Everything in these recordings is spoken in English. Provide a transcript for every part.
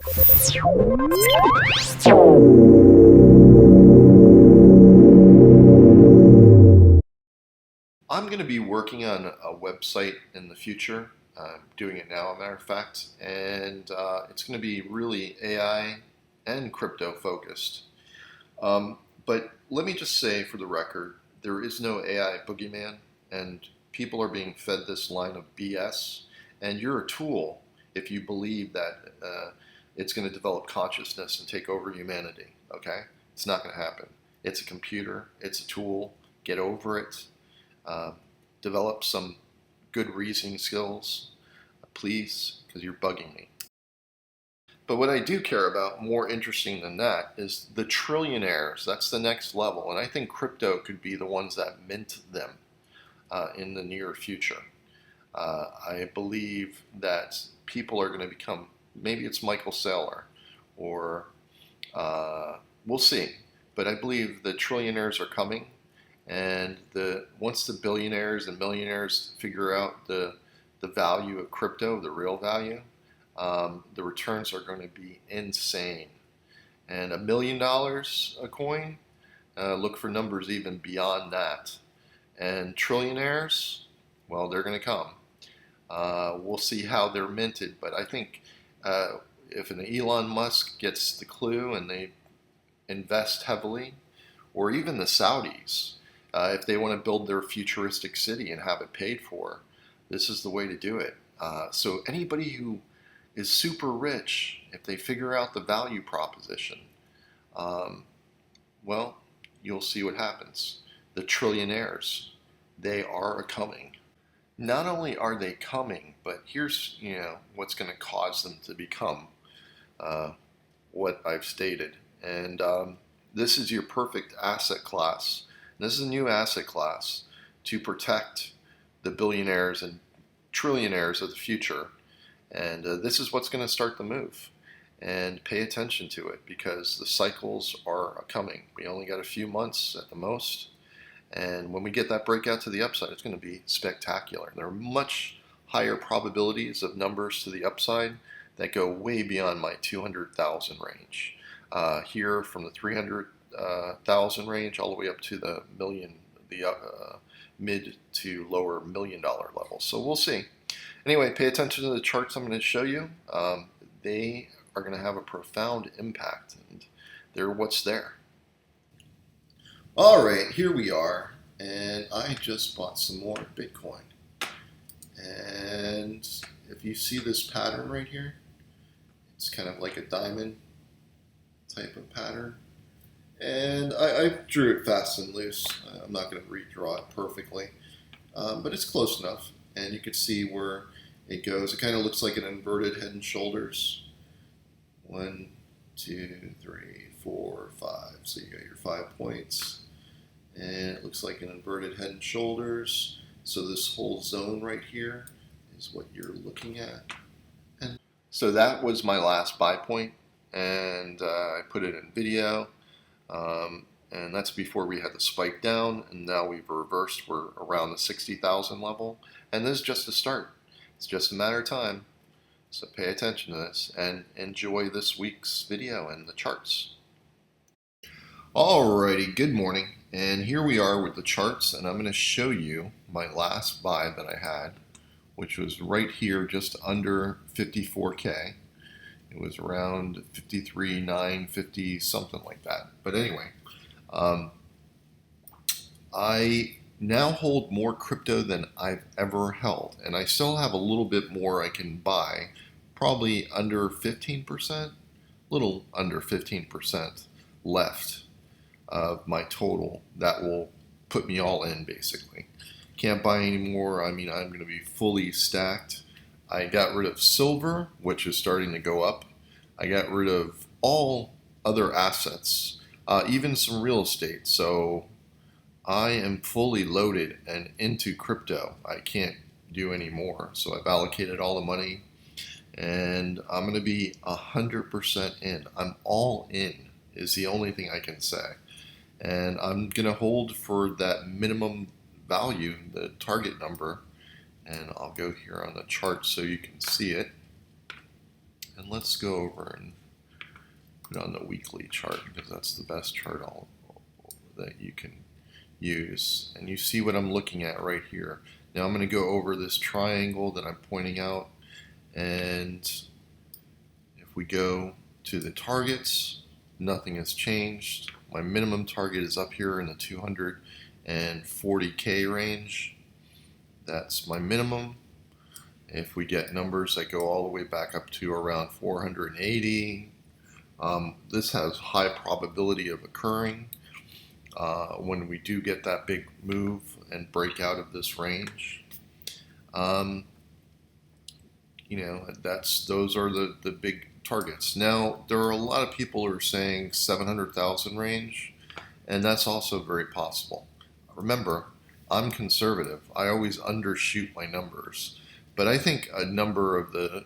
I'm going to be working on a website in the future. I'm doing it now, as a matter of fact, and it's going to be really AI and crypto focused. But let me just say for the record, there is no AI boogeyman, and people are being fed this line of BS. And you're a tool if you believe that it's going to develop consciousness and take over humanity. Okay? It's not going to happen. It's a computer, it's a tool. Get over it. Uh, Develop some good reasoning skills, please, because you're bugging me. But what I do care about, more interesting than that, is the trillionaires. That's the next level. And I think crypto could be the ones that mint them in the near future. I believe that people are going to become, maybe it's Michael Saylor, or we'll see. But I believe the trillionaires are coming. And once the billionaires and millionaires figure out the value of crypto, the real value, the returns are going to be insane. And $1 million a coin, look for numbers even beyond that. And trillionaires, well, they're going to come. We'll see how they're minted, but I think if an Elon Musk gets the clue and they invest heavily, or even the Saudis, if they want to build their futuristic city and have it paid for, this is the way to do it. So anybody who is super rich, if they figure out the value proposition, well, you'll see what happens. The trillionaires, they are coming. Not only are they coming, but here's what's going to cause them to become what I've stated. And this is your perfect asset class. This is a new asset class to protect the billionaires and trillionaires of the future. And this is what's going to start the move. And pay attention to it because the cycles are coming. We only got a few months at the most. And when we get that breakout to the upside, it's going to be spectacular. There are much higher probabilities of numbers to the upside that go way beyond my 200,000 range. Here from the 300,000 range all the way up to the million, the mid to lower $1 million level. So we'll see. Anyway, pay attention to the charts I'm going to show you. They are going to have a profound impact, and they're what's there. All right, here we are, and I just bought some more Bitcoin. And if you see this pattern right here, it's kind of like a diamond type of pattern. And I drew it fast and loose. I'm not going to redraw it perfectly, but it's close enough. And you can see where it goes. It kind of looks like an inverted head and shoulders. 1, 2, 3, 4, 5. So you got your 5 points. And it looks like an inverted head and shoulders. So this whole zone right here is what you're looking at. And so that was my last buy point. And I put it in video. And that's before we had the spike down, and now we've reversed. We're around the 60,000 level, and this is just the start. It's just a matter of time. So pay attention to this and enjoy this week's video and the charts. Alrighty, good morning, and here we are with the charts, and I'm going to show you my last buy that I had, which was right here, just under 54K. It was around 53,950, something like that. But anyway, I now hold more crypto than I've ever held, and I still have a little bit more I can buy, probably under 15%, little under 15% left of my total. That will put me all in, basically. Can't buy any more. I mean, I'm going to be fully stacked. I got rid of silver, which is starting to go up. I got rid of all other assets, even some real estate. So I am fully loaded and into crypto. I can't do any more. So I've allocated all the money, and I'm going to be 100% in. I'm all in is the only thing I can say. And I'm going to hold for that minimum value, the target number. And I'll go here on the chart so you can see it. And let's go over and put on the weekly chart because that's the best chart that you can use. And you see what I'm looking at right here. Now I'm going to go over this triangle that I'm pointing out, and if we go to the targets, nothing has changed. My minimum target is up here in the 240K range. That's my minimum. If we get numbers that go all the way back up to around 480, this has high probability of occurring when we do get that big move and break out of this range. Those are the big targets. Now, there are a lot of people who are saying 700,000 range, and that's also very possible. Remember, I'm conservative. I always undershoot my numbers. But I think a number of the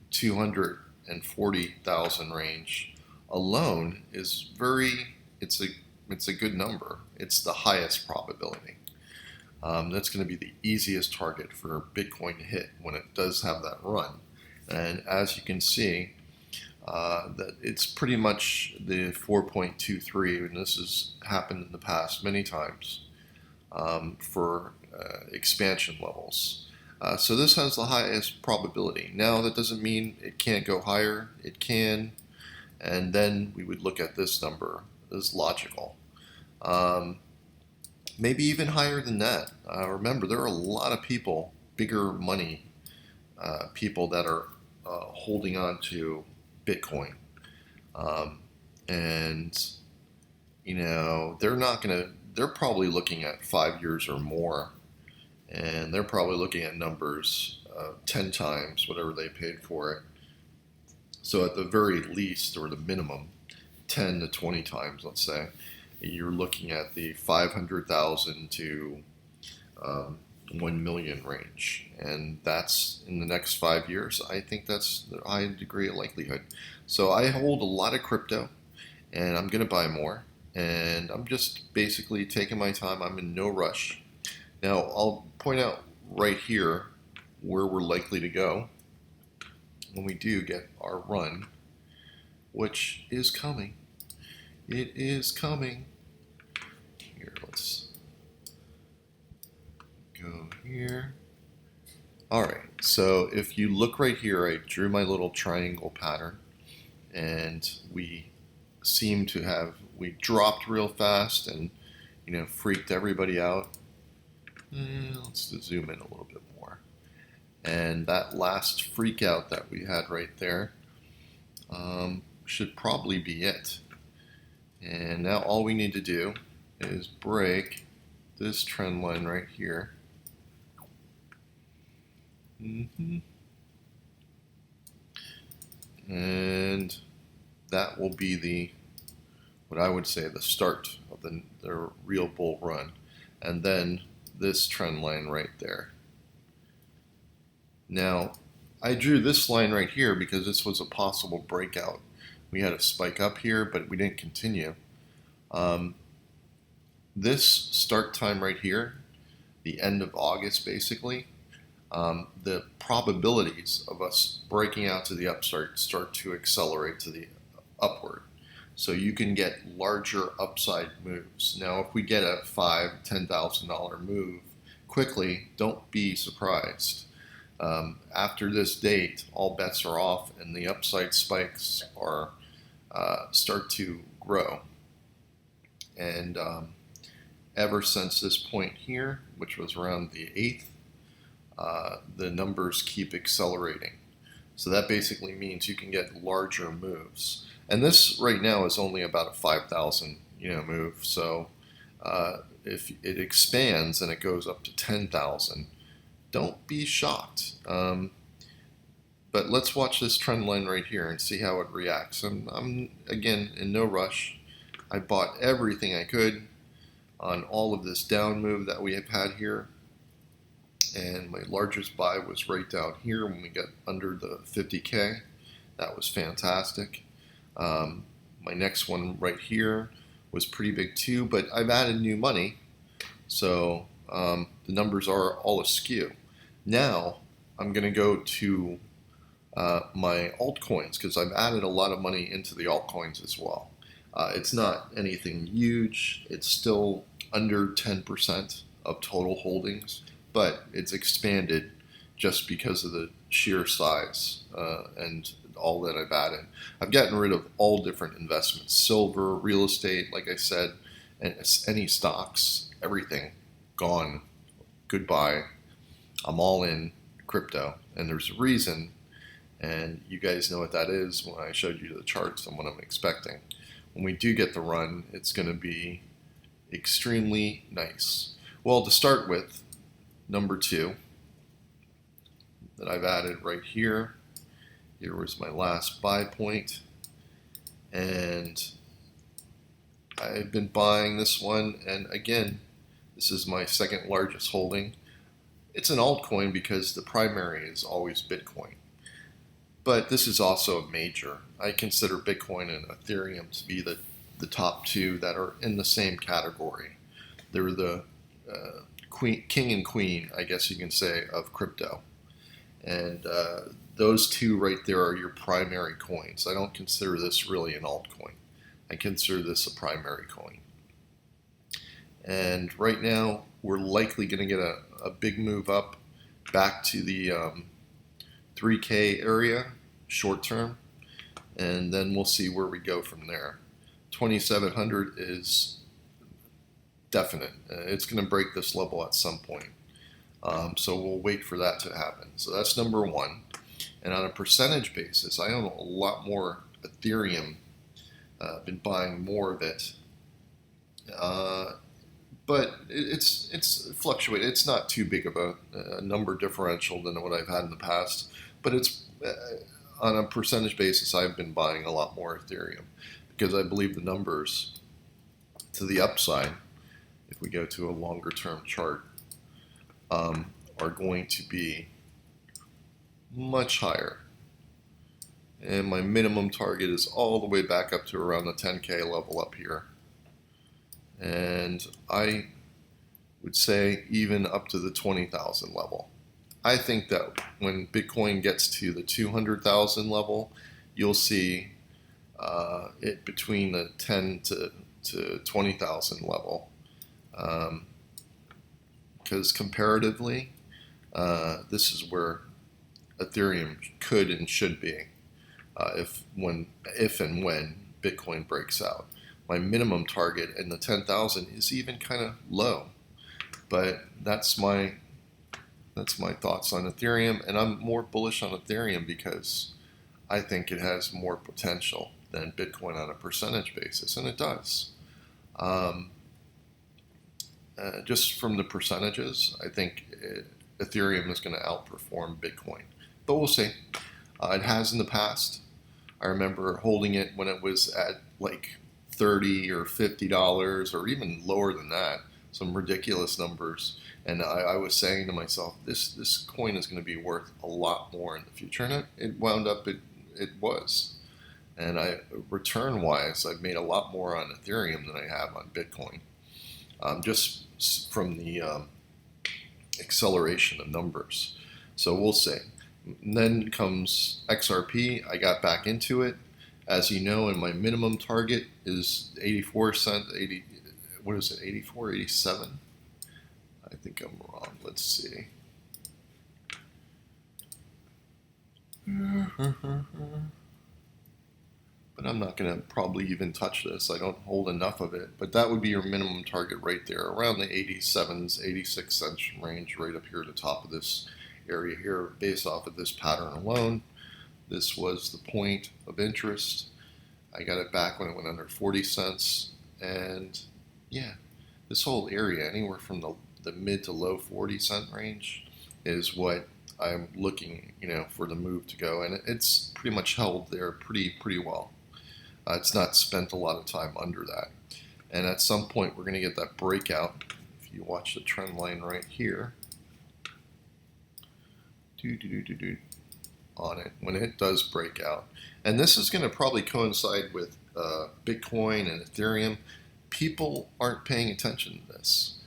240,000 range alone is it's a good number. It's the highest probability. That's going to be the easiest target for Bitcoin to hit when it does have that run. And as you can see, that it's pretty much the 4.23, and this has happened in the past many times for expansion levels. So this has the highest probability. Now that doesn't mean it can't go higher. It can, and then we would look at this number as logical. Maybe even higher than that. Remember, there are a lot of people, bigger money people that are holding on to Bitcoin, and they're probably looking at 5 years or more. And they're probably looking at numbers 10 times whatever they paid for it. So at the very least, or the minimum, 10 to 20 times, let's say, you're looking at the 500,000 to 1 million range. And that's in the next 5 years. I think that's a high degree of likelihood. So I hold a lot of crypto, and I'm going to buy more. And I'm just basically taking my time. I'm in no rush. Now, I'll point out right here where we're likely to go when we do get our run, which is coming. It is coming. Here, let's go here. All right, so if you look right here, I drew my little triangle pattern, and we dropped real fast and, freaked everybody out. Let's zoom in a little bit more. And that last freak out that we had right there should probably be it. And now all we need to do is break this trend line right here. And that will be what I would say the start of the real bull run. And then this trend line right there. Now, I drew this line right here because this was a possible breakout. We had a spike up here, but we didn't continue. This start time right here, the end of August basically, the probabilities of us breaking out to the upside start to accelerate to the upward. So you can get larger upside moves. Now, if we get a $5,000, $10,000 move quickly, don't be surprised. After this date, all bets are off, and the upside spikes start to grow. And ever since this point here, which was around the 8th, the numbers keep accelerating. So that basically means you can get larger moves. And this right now is only about a 5,000 move. So if it expands and it goes up to 10,000, don't be shocked. But let's watch this trend line right here and see how it reacts. I'm again in no rush. I bought everything I could on all of this down move that we have had here. And my largest buy was right down here when we got under the 50K. That was fantastic. My next one right here was pretty big too, but I've added new money, so the numbers are all askew. Now I'm going to go to my altcoins, because I've added a lot of money into the altcoins as well. It's not anything huge. It's still under 10% of total holdings, but it's expanded just because of the sheer size and all that I've added. I've gotten rid of all different investments: silver, real estate, like I said, and any stocks, everything gone. Goodbye. I'm all in crypto, and there's a reason, and you guys know what that is when I showed you the charts and what I'm expecting. When we do get the run, it's going to be extremely nice. Well, to start with, number 2 that I've added right here. Here was my last buy point, and I've been buying this one, and again, this is my second largest holding. It's an altcoin because the primary is always Bitcoin. But this is also a major. I consider Bitcoin and Ethereum to be the top 2 that are in the same category. They're the king and queen, I guess you can say, of crypto. And those 2 right there are your primary coins. I don't consider this really an altcoin. I consider this a primary coin. And right now, we're likely going to get a big move up back to the 3K area, short term, and then we'll see where we go from there. 2,700 is definite. It's going to break this level at some point. So we'll wait for that to happen. So that's number 1. And on a percentage basis, I own a lot more Ethereum. I've been buying more of it. But it's fluctuated. It's not too big of a number differential than what I've had in the past. But it's on a percentage basis, I've been buying a lot more Ethereum because I believe the numbers to the upside, if we go to a longer term chart, are going to be much higher. And my minimum target is all the way back up to around the 10K level up here. And I would say even up to the 20,000 level. I think that when Bitcoin gets to the 200,000 level, you'll see it between the 10 to 20,000 level. Because comparatively, this is where Ethereum could and should be if and when Bitcoin breaks out. My minimum target in the 10,000 is even kind of low, but that's my thoughts on Ethereum, and I'm more bullish on Ethereum because I think it has more potential than Bitcoin on a percentage basis, and it does. Just from the percentages, I think Ethereum is going to outperform Bitcoin, but we'll see. It has in the past. I remember holding it when it was at like $30 or $50 or even lower than that, some ridiculous numbers. And I was saying to myself, this coin is going to be worth a lot more in the future. And it wound up, it was. And return-wise, I've made a lot more on Ethereum than I have on Bitcoin. Just from the acceleration of numbers. So we'll see. And then comes XRP. I got back into it. As you know, and my minimum target is 84 cents, 80, what is it, 84, 87? I think I'm wrong. Let's see. But I'm not going to probably even touch this. I don't hold enough of it. But that would be your minimum target right there, around the 87s, 86 cents range, right up here at the top of this area here, based off of this pattern alone. This was the point of interest. I got it back when it went under 40 cents. And yeah, this whole area, anywhere from the mid to low 40-cent range, is what I'm looking, for the move to go. And it's pretty much held there pretty well. It's not spent a lot of time under that. And at some point, we're going to get that breakout. If you watch the trend line right here, on it, when it does break out. And this is going to probably coincide with Bitcoin and Ethereum. People aren't paying attention to this.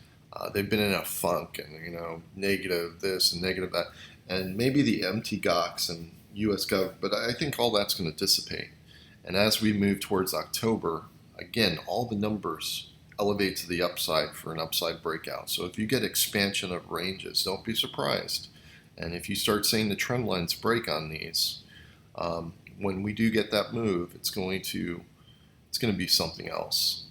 They've been in a funk and, negative this and negative that. And maybe the MT Gox and U.S. Gov, but I think all that's going to dissipate. And as we move towards October, again, all the numbers elevate to the upside for an upside breakout. So if you get expansion of ranges, don't be surprised. And if you start seeing the trend lines break on these, when we do get that move, it's going to be something else.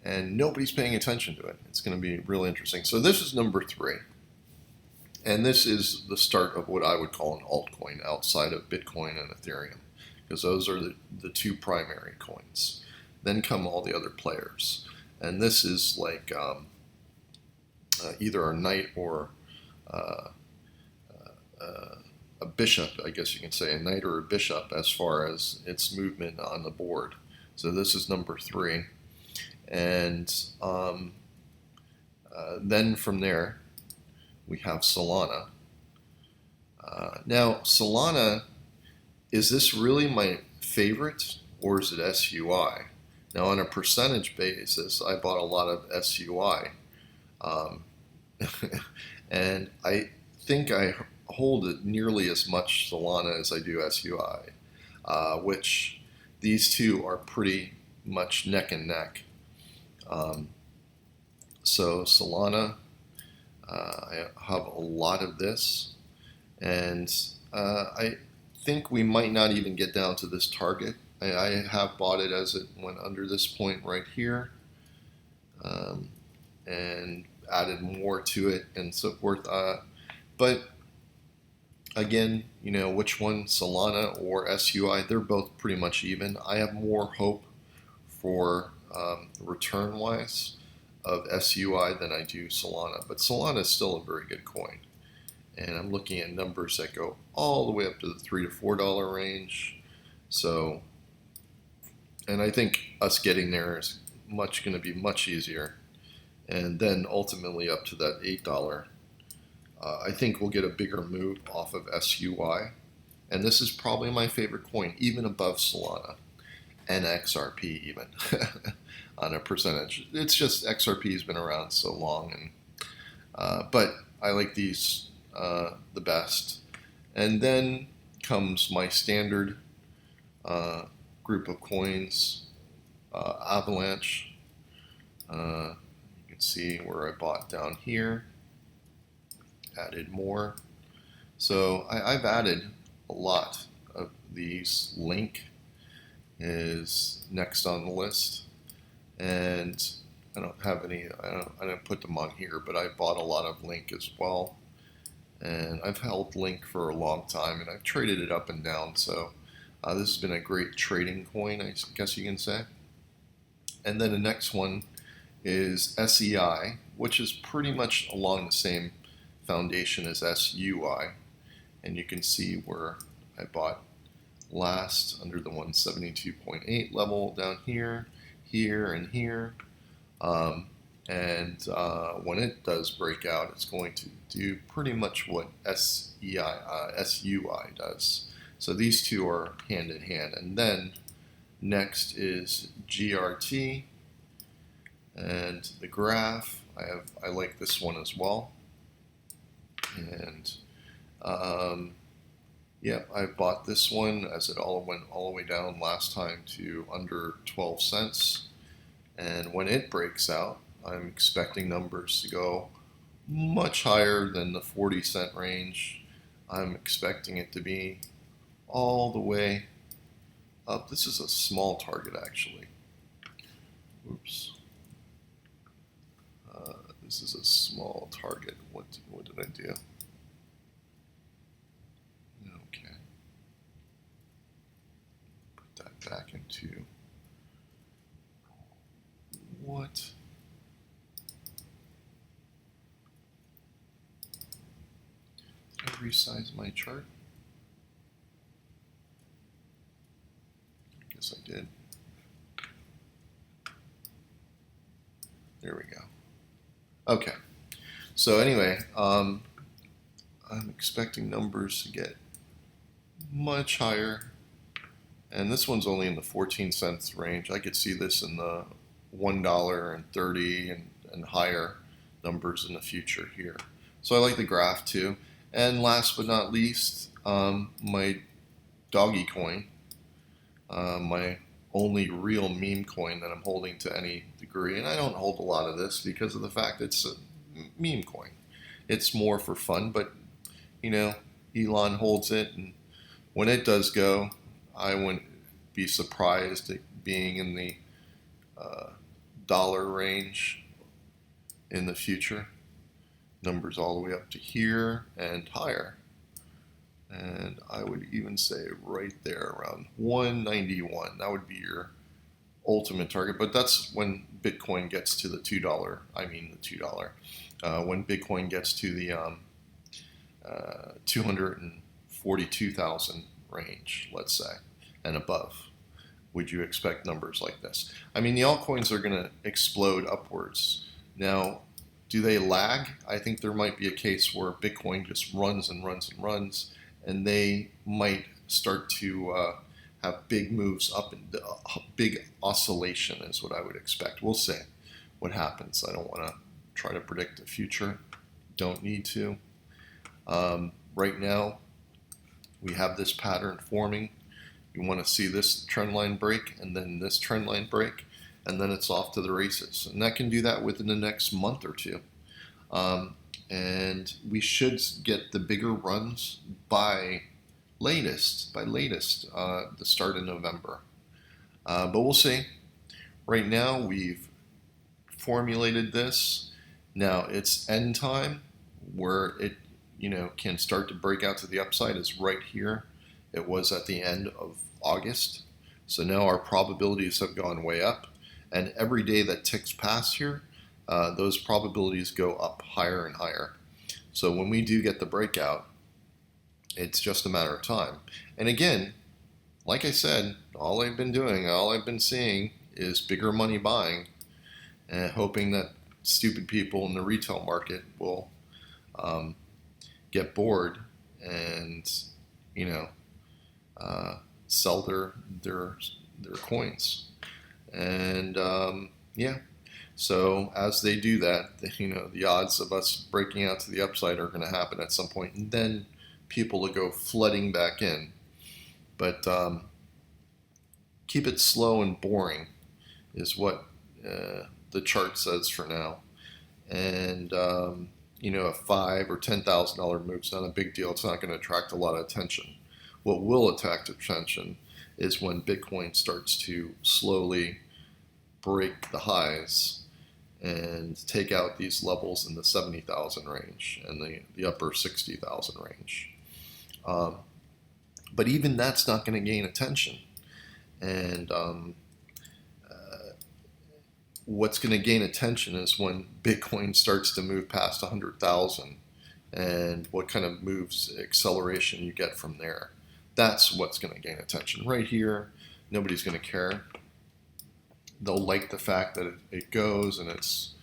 And nobody's paying attention to it. It's going to be really interesting. So this is number 3. And this is the start of what I would call an altcoin outside of Bitcoin and Ethereum, because those are the 2 primary coins. Then come all the other players. And this is like either a knight or a bishop, I guess you can say, a knight or a bishop as far as its movement on the board. So this is number 3. And then from there, we have Solana. Now, Solana, is this really my favorite, or is it SUI? Now, on a percentage basis, I bought a lot of SUI. And I think I hold it nearly as much Solana as I do SUI, which these two are pretty much neck and neck. So Solana, I have a lot of this, and I think we might not even get down to this target. I have bought it as it went under this point right here, and added more to it and so forth. But again, which one, Solana or SUI, they're both pretty much even. I have more hope for return-wise of SUI than I do Solana, but Solana is still a very good coin. And I'm looking at numbers that go all the way up to the $3 to $4 range. So, and I think us getting there is going to be much easier. And then ultimately up to that $8. I think we'll get a bigger move off of SUI. And this is probably my favorite coin, even above Solana and XRP even on a percentage. It's just XRP has been around so long, and but I like these the best. And then comes my standard group of coins, Avalanche. You can see where I bought down here, added more. So I've added a lot of these. Link is next on the list, and I don't have any. I don't put them on here, but I bought a lot of Link as well, and I've held Link for a long time, and I've traded it up and down. So this has been a great trading coin, I guess you can say. And then the next one is SEI, which is pretty much along the same foundation as SUI, and you can see where I bought last under the 172.8 level down here, here, and here. And when it does break out, it's going to do pretty much what SUI does. So these two are hand in hand. And then next is GRT, and the graph. I like this one as well. And yeah, I bought this one as it all went all the way down last time to under 12 cents. And when it breaks out, I'm expecting numbers to go much higher than the 40-cent range. I'm expecting it to be all the way up. This is a small target, actually. Oops. This is a small target. What did I do? Okay. Put that back into what? Did I resize my chart? I guess I did. There we go. Okay. So anyway, I'm expecting numbers to get much higher. And this one's only in the 14 cents range. I could see this in the $1.30 and higher numbers in the future here. So I like the graph too. And last but not least, my Doggy Coin, my only real meme coin that I'm holding to any degree. And I don't hold a lot of this because of the fact it's a meme coin. It's more for fun, but Elon holds it, and when it does go, I wouldn't be surprised at being in the dollar range in the future. Numbers all the way up to here and higher. And I would even say right there around 191. That would be your ultimate target. But that's when Bitcoin gets to the $2. I mean the $2. When Bitcoin gets to the 242,000 range, let's say, and above, would you expect numbers like this? I mean, the altcoins are going to explode upwards. Now, do they lag? I think there might be a case where Bitcoin just runs and runs and runs, and they might start to have big moves up, and big oscillation is what I would expect. We'll see what happens. I don't want to try to predict the future. Don't need to. Right now, we have this pattern forming. You want to see this trend line break, and then this trend line break, and then it's off to the races. And that can do that within the next month or two. And we should get the bigger runs by latest, the start of November. But we'll see. Right now, we've formulated this. Now, its end time, where it can start to break out to the upside, is right here. It was at the end of August. So now our probabilities have gone way up. And every day that ticks past here, those probabilities go up higher and higher. So when we do get the breakout, it's just a matter of time. And again, like I said, all I've been seeing is bigger money buying, and hoping that stupid people in the retail market will get bored and sell their coins. And so as they do that, the odds of us breaking out to the upside are going to happen at some point, and then people will go flooding back in. But keep it slow and boring is what the chart says for now. And a $5,000 or $10,000 move is not a big deal. It's not going to attract a lot of attention. What will attract attention is when Bitcoin starts to slowly break the highs and take out these levels in the 70,000 range and the upper 60,000 range. But even that's not going to gain attention. And what's going to gain attention is when Bitcoin starts to move past 100,000 and what kind of moves, acceleration you get from there. That's what's going to gain attention. Right here, nobody's going to care. They'll like the fact that it goes and it's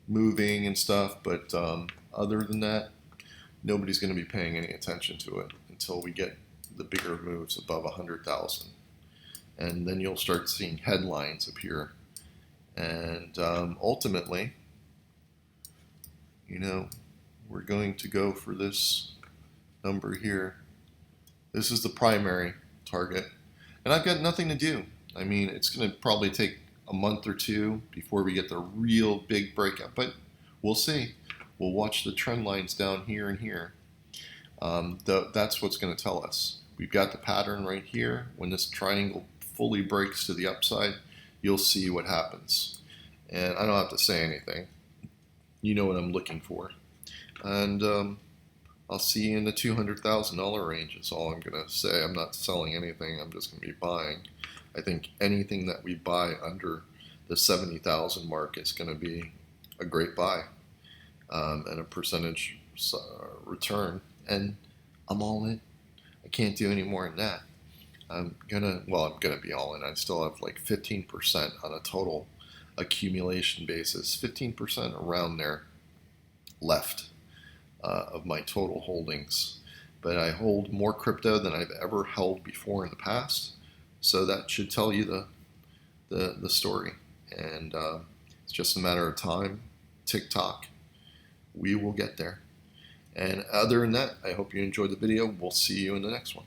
moving and stuff, but other than that, nobody's going to be paying any attention to it until we get the bigger moves above 100,000. And then you'll start seeing headlines appear. And ultimately, we're going to go for this number here. This is the primary target. And I've got nothing to do. I mean, it's going to probably take a month or two before we get the real big breakout. But we'll see. We'll watch the trend lines down here and here. That's what's going to tell us. We've got the pattern right here. When this triangle fully breaks to the upside, you'll see what happens. And I don't have to say anything. You know what I'm looking for. And I'll see you in the $200,000 range is all I'm going to say. I'm not selling anything. I'm just going to be buying. I think anything that we buy under the 70,000 mark is going to be a great buy and a percentage return. And I'm all in. I can't do any more than that. I'm gonna be all in. I still have like 15% on a total accumulation basis, 15% around there left of my total holdings. But I hold more crypto than I've ever held before in the past, so that should tell you the story. And it's just a matter of time. TikTok, we will get there. And other than that, I hope you enjoyed the video. We'll see you in the next one.